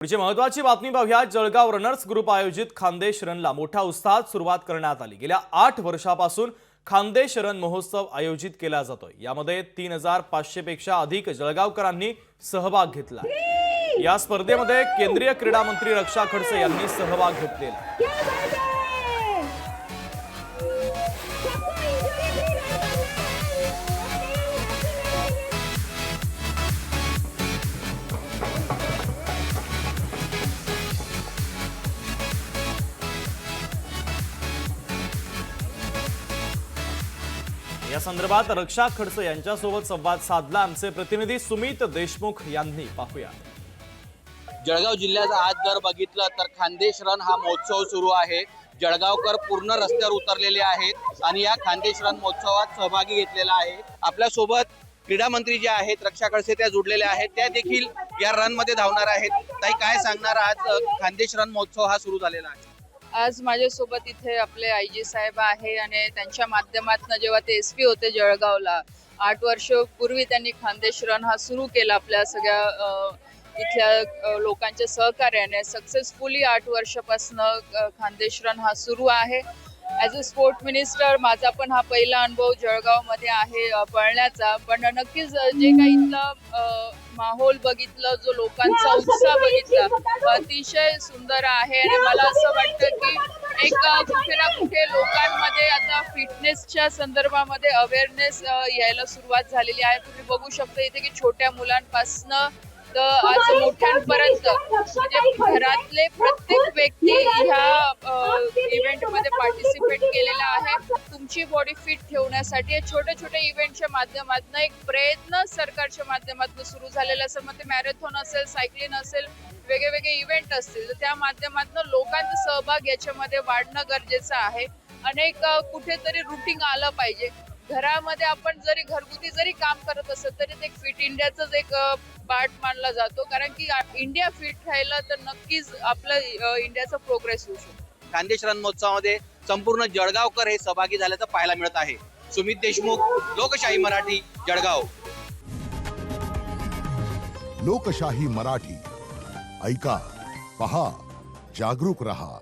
पुढची महत्त्वाची बातमी पाहूया। जळगाव रनर्स ग्रुप आयोजित खान्देश रनला मोठ्या उत्साहात सुरुवात करण्यात आली। गेल्या 8 वर्षापासून खान्देश रन महोत्सव आयोजित केला जातोय। यामध्ये 3500 पेक्षा अधिक जळगावकरांनी सहभाग घेतला। या स्पर्धेमध्ये केंद्रीय क्रीडा मंत्री रक्षा खडसे यांनी सहभाग घेतलेला। या संदर्भात रक्षा खडसे यांच्यासोबत संवाद साधला आमचे प्रतिनिधी सुमित देशमुख यांनी। पाहूया। जळगाव जिल्ह्यात आज जर बघितलं तर खान्देश रन हा महोत्सव सुरू आहे। जळगावकर पूर्ण रस्त्यावर उतरलेले आहेत आणि या खान्देश रन महोत्सवात सहभागी घेतलेला आहे। आपल्या सोबत क्रीडा मंत्री जे आहेत रक्षा खडसे त्या जुडलेल्या आहेत, त्या देखील या रन मध्ये धावणार आहेत। ताई, काय सांगणार, आज खान्देश रन महोत्सव हा सुरू झालेला आहे। आज माझ्यासोबत इथे आपले आयजी साहेब आहे आणि त्यांच्या माध्यमातून जेव्हा ते एसपी होते जळगावला 8 वर्ष पूर्वी त्यांनी खान्देश रन हा सुरू केला। आपल्या सगळ्या इथल्या लोकांच्या सहकार्याने सक्सेसफुली 8 वर्षापासून खान्देश रन हा सुरू आहे। ॲज अ स्पोर्ट मिनिस्टर माझा पण हा पहिला अनुभव जळगावमध्ये आहे पळण्याचा, पण नक्कीच जे काही इथलं माहोल बघितलं, जो लोकांचा उत्साह बघितला, अतिशय सुंदर आहे। आणि मला असं वाटतं की एक कुठे ना कुठे लोकांमध्ये आता फिटनेसच्या संदर्भामध्ये अवेअरनेस यायला सुरुवात झालेली आहे। तुम्ही बघू शकता इथे की छोट्या मुलांपासनं तर आज मोठ्यांपर्यंत म्हणजे घरातले प्रत्येक व्यक्ती ह्या इव्हेंट मध्ये पार्टिसिपेट केलेला आहे। तुमची बॉडी फिट ठेवण्यासाठी छोट्या छोट्या इव्हेंटच्या माध्यमातून एक प्रयत्न सरकारच्या माध्यमातून सुरू झालेला असेल, मग ते मॅरेथॉन असेल, सायकलिंग असेल, वेगवेगळे इव्हेंट असतील, तर त्या माध्यमातून लोकांचा सहभाग याच्यामध्ये वाढणं गरजेचं आहे। अनेक कुठेतरी रुटीन आलं पाहिजे। घरामध्ये आपण जरी घरगुती जरी काम करत असेल तरी ते फिट इंडियाच एक पार्ट मानला जातो, कारण की इंडिया फिट राहिला तर नक्कीच आपलं इंडियाचा प्रोग्रेस होऊ शकतो। खान्देश रन महोत्सवामध्ये संपूर्ण जळगावकर हे सहभागी झाल्याचं पाहायला मिळत आहे। सुमित देशमुख, लोकशाही मराठी, जळगाव। लोकशाही मराठी, ऐका, पहा, जागरूक रहा।